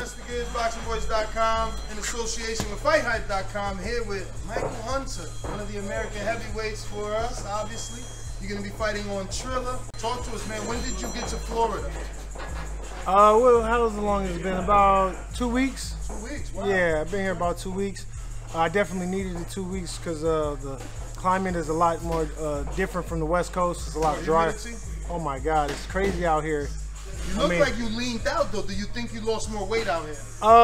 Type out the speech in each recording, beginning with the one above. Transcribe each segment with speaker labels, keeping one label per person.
Speaker 1: BoxingVoice.com in association with FightHype.com, here with Michael Hunter, one of the American heavyweights for us, obviously. You're going to be fighting on Triller. Talk to us, man. When did you get to Florida?
Speaker 2: Well, how long has it been? About 2 weeks?
Speaker 1: 2 weeks, wow.
Speaker 2: Yeah, I've been here about 2 weeks. I definitely needed the 2 weeks because the climate is a lot more different from the West Coast. It's a lot drier. Oh my God, it's crazy out here.
Speaker 1: You look like you leaned out though. Do you think you lost more weight out here?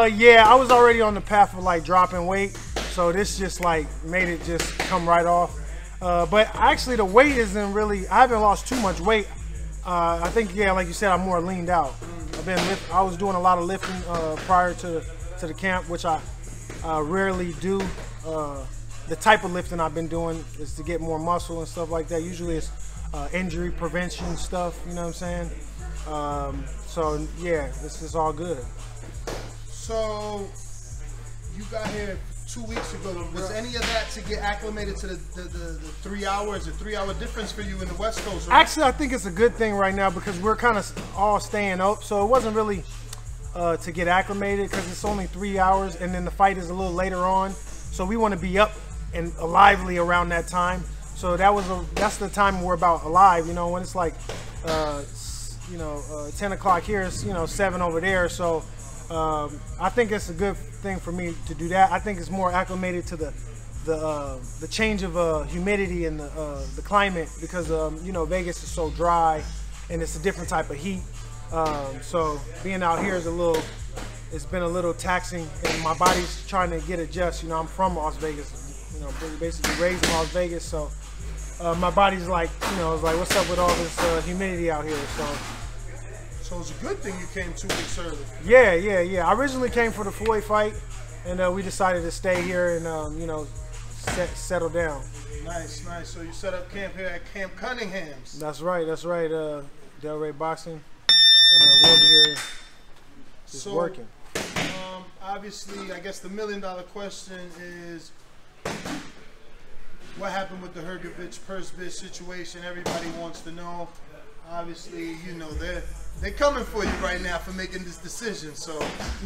Speaker 2: Yeah, I was already on the path of like dropping weight, so this just like made it just come right off. But actually, the weight isn't really. I haven't lost too much weight. I think, yeah, like you said, I'm more leaned out. I was doing a lot of lifting prior to the camp, which I rarely do. The type of lifting I've been doing is to get more muscle and stuff like that. Usually it's injury prevention stuff, you know what I'm saying? So yeah, this is all good.
Speaker 1: So you got here 2 weeks ago. Was any of that to get acclimated to the 3 hours, a 3 hour difference for you in the West Coast? Right?
Speaker 2: Actually, I think it's a good thing right now because we're kind of all staying up. So it wasn't really to get acclimated because it's only 3 hours and then the fight is a little later on. So we want to be up and lively around that time. So that's the time we're about alive, you know, when it's like 10 o'clock here, it's 7 over there. So I think it's a good thing for me to do that. I think it's more acclimated to the change of humidity and the climate because Vegas is so dry and it's a different type of heat. So being out here is it's been a little taxing, and my body's trying to get adjusted. I'm from Las Vegas, basically raised in Las Vegas, so my body's like, it's like, what's up with all this humidity out here?
Speaker 1: So it's a good thing you came 2 weeks early.
Speaker 2: Yeah. I originally came for the Floyd fight, and we decided to stay here and settle down.
Speaker 1: Nice. So you set up camp here at Camp Cunningham's.
Speaker 2: That's right. Delray Boxing, and we'll be here just working.
Speaker 1: Obviously, I guess the $1 million question is, what happened with the Hrgovic purse bid situation? Everybody wants to know. Obviously, they're coming for you right now for making this decision. So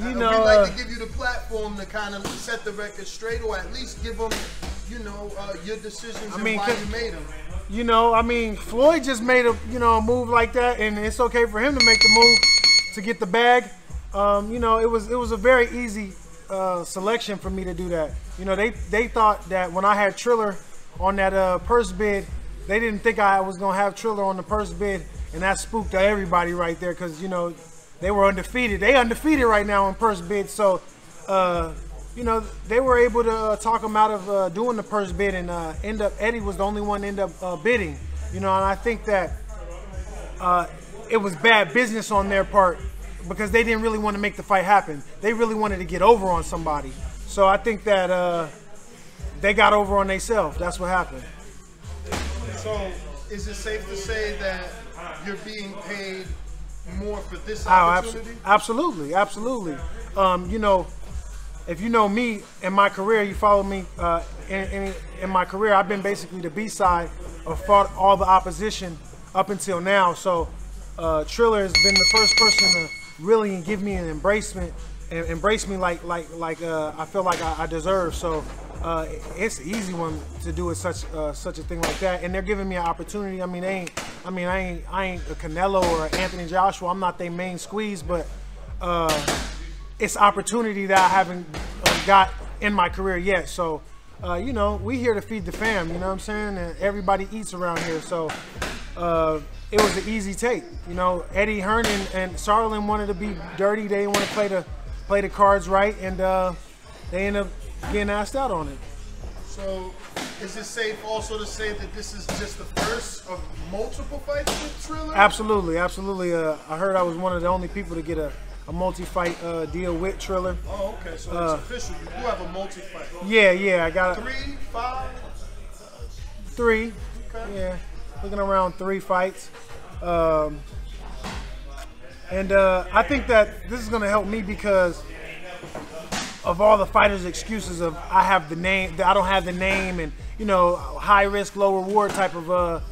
Speaker 1: we'd like to give you the platform to kind of set the record straight, or at least give them, your decisions and why you made them.
Speaker 2: Floyd just made a move like that, and it's okay for him to make the move to get the bag. It was a very easy selection for me to do that. They thought that when I had Triller on that purse bid, they didn't think I was gonna have Triller on the purse bid, and that spooked everybody right there because they were undefeated. They undefeated right now in purse bids, so they were able to talk him out of doing the purse bid, and Eddie was the only one to end up bidding. And I think that it was bad business on their part because they didn't really want to make the fight happen. They really wanted to get over on somebody. So I think that they got over on themselves. That's what happened.
Speaker 1: So is it safe to say that you're being paid more for this opportunity?
Speaker 2: Absolutely. If you know me in my career, you follow me in my career, I've been basically the B-side of fought all the opposition up until now. So Triller has been the first person to really give me an embracement and embrace me like I feel like I deserve. So it's an easy one to do with such a thing like that, and they're giving me an opportunity. I ain't a Canelo or Anthony Joshua. I'm not their main squeeze, but it's opportunity that I haven't got in my career yet. So we here to feed the fam. You know what I'm saying? And everybody eats around here. So it was an easy take. Eddie Hearn and Sarlin wanted to be dirty. They didn't want to play the cards right, and they ended up getting asked out on it.
Speaker 1: So is it safe also to say that this is just the first of multiple fights with Triller?
Speaker 2: Absolutely. I heard I was one of the only people to get a multi-fight deal with Triller.
Speaker 1: Oh, okay. So it's official. You do have a multi-fight.
Speaker 2: Yeah. I got
Speaker 1: 3, 5?
Speaker 2: 3.
Speaker 1: Okay.
Speaker 2: Yeah, looking around 3 fights. I think that this is going to help me because of all the fighters' excuses of I have the name, I don't have the name, and high risk, low reward type of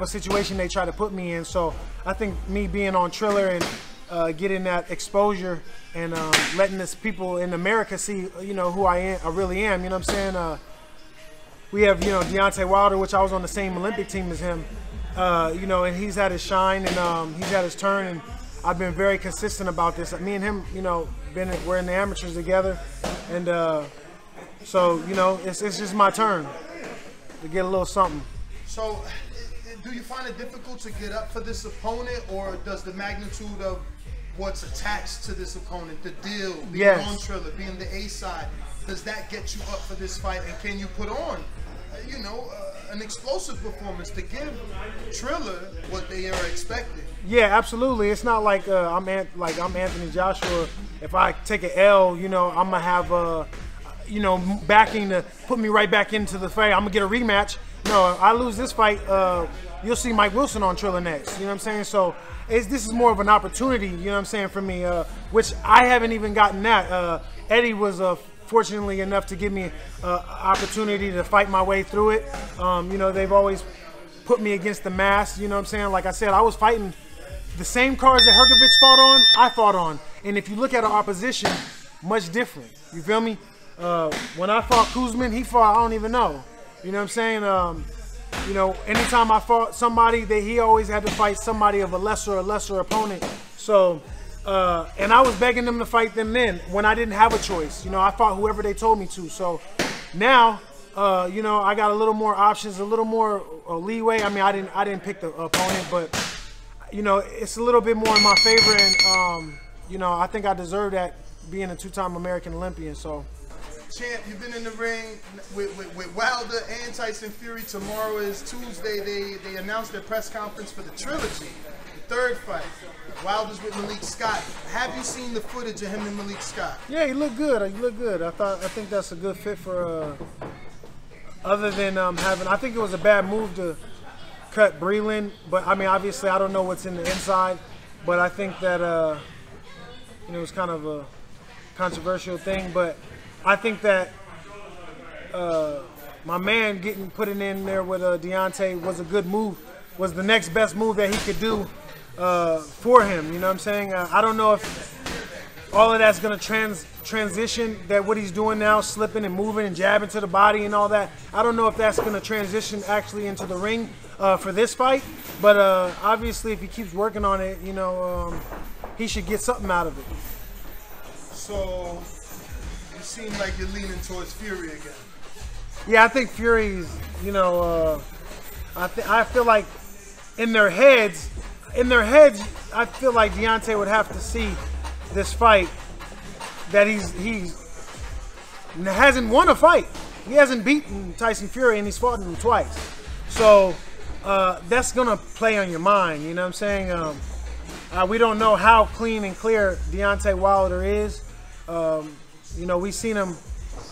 Speaker 2: situation they try to put me in. So I think me being on Triller and getting that exposure and letting this people in America see, you know, who I really am. You know what I'm saying? We have, you know, Deontay Wilder, which I was on the same Olympic team as him. You know, and he's had his shine and he's had his turn, and I've been very consistent about this. Me and him, you know, we're in the amateurs together, and so, you know, it's just my turn to get a little something. So,
Speaker 1: do you find it difficult to get up for this opponent, or does the magnitude of what's attached to this opponent, the deal, being on Triller, being the A side, does that get you up for this fight, and can you put on, you know, an explosive performance to give Triller what they are expecting?
Speaker 2: Yeah, absolutely. It's not like I'm Anthony Joshua. If I take an L, you know, I'm gonna have you know, backing to put me right back into the fight. I'm gonna get a rematch. No, if I lose this fight, you'll see Mike Wilson on Triller next. You know what I'm saying? So this is more of an opportunity, you know what I'm saying, for me, which I haven't even gotten that. Eddie was fortunately enough to give me an opportunity to fight my way through it. You know, they've always put me against the mass, you know what I'm saying? Like I said, I was fighting the same cards that Hrgovic fought on, I fought on. And if you look at our opposition, much different. You feel me? When I fought Kuzman, he fought, I don't even know. You know what I'm saying? You know, anytime I fought somebody, he always had to fight somebody of a lesser opponent. So, and I was begging them to fight them then when I didn't have a choice. You know, I fought whoever they told me to. So now, you know, I got a little more options, a little more leeway. I mean, I didn't pick the opponent, but you know, it's a little bit more in my favor, and you know, I think I deserve that being a two-time American Olympian. So.
Speaker 1: Champ, you've been in the ring with Wilder and Tyson Fury. Tomorrow is Tuesday. They announced their press conference for the trilogy, the third fight. Wilder's with Malik Scott. Have you seen the footage of him and Malik Scott?
Speaker 2: Yeah, he looked good. He looked good. I think that's a good fit for. Other than I think it was a bad move to cut Breland, but I mean, obviously, I don't know what's in the inside, but I think that you know, it was kind of a controversial thing, but. I think that my man putting in there with Deontay was a good move, was the next best move that he could do for him. You know what I'm saying? I don't know if all of that's going to transition, that what he's doing now, slipping and moving and jabbing to the body and all that. I don't know if that's going to transition actually into the ring for this fight. But obviously, if he keeps working on it, you know, he should get something out of it.
Speaker 1: So. It seems like you're leaning towards Fury again.
Speaker 2: Yeah, I think Fury's, you know, I feel like in their heads, I feel like Deontay would have to see this fight that he hasn't won a fight. He hasn't beaten Tyson Fury, and he's fought him twice. So that's gonna play on your mind. You know what I'm saying? We don't know how clean and clear Deontay Wilder is. You know, we've seen him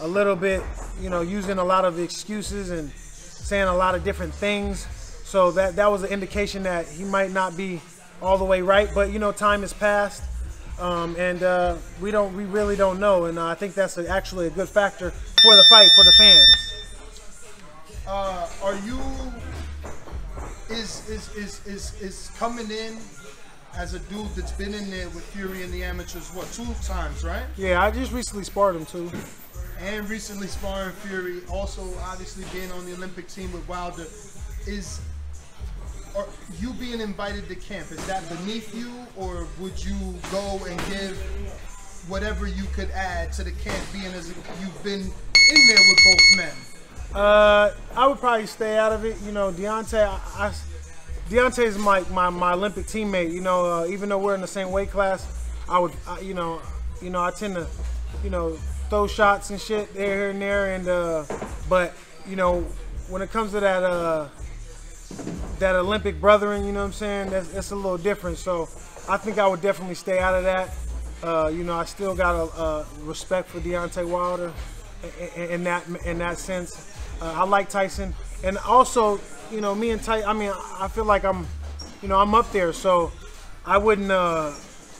Speaker 2: a little bit, you know, using a lot of excuses and saying a lot of different things. So that was an indication that he might not be all the way right. But, you know, time has passed, and we really don't know. And I think that's actually a good factor for the fight, for the fans.
Speaker 1: Is coming in as a dude that's been in there with Fury in the amateurs, what, 2 times, right?
Speaker 2: Yeah, I just recently sparred him too.
Speaker 1: And recently sparring Fury, also obviously being on the Olympic team with Wilder. Are you being invited to camp, is that beneath you, or would you go and give whatever you could add to the camp, being as you've been in there with both men?
Speaker 2: I would probably stay out of it. You know, Deontay's my Olympic teammate. You know, even though we're in the same weight class, I tend to, you know, throw shots and shit here and there, and but you know, when it comes to that Olympic brethren, you know what I'm saying, that's a little different. So I think I would definitely stay out of that. You know, I still got a respect for Deontay Wilder in that sense. I like Tyson, and also, you know, me and Tyson, I mean, I feel like I'm up there, so I wouldn't,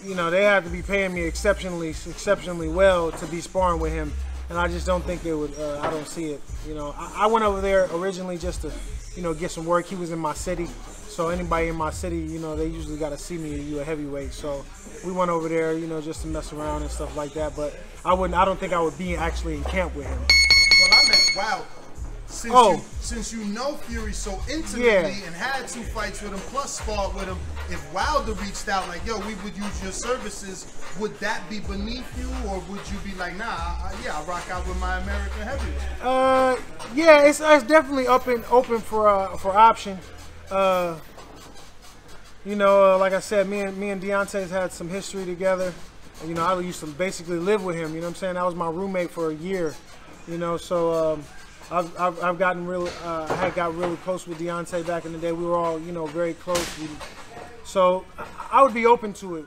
Speaker 2: you know, they have to be paying me exceptionally well to be sparring with him, and I just don't think they would. I don't see it. You know, I went over there originally just to, you know, get some work. He was in my city, So anybody in my city, you know, they usually got to see me, you a heavyweight. So we went over there, you know, just to mess around and stuff like that. But I don't think I would be actually in camp with him.
Speaker 1: Well, I meant Wilder. Since you know Fury so intimately and had 2 fights with him, plus sparred with him, if Wilder reached out like, yo, we would use your services, would that be beneath you, or would you be like, nah, I rock out with my American heavyweight?
Speaker 2: Yeah, it's definitely open for option. You know, like I said, me and Deontay's had some history together. You know, I used to basically live with him. You know what I'm saying? I was my roommate for a year. You know, so. I've gotten really, I had got really close with Deontay back in the day. We were all, you know, very close. So I would be open to it.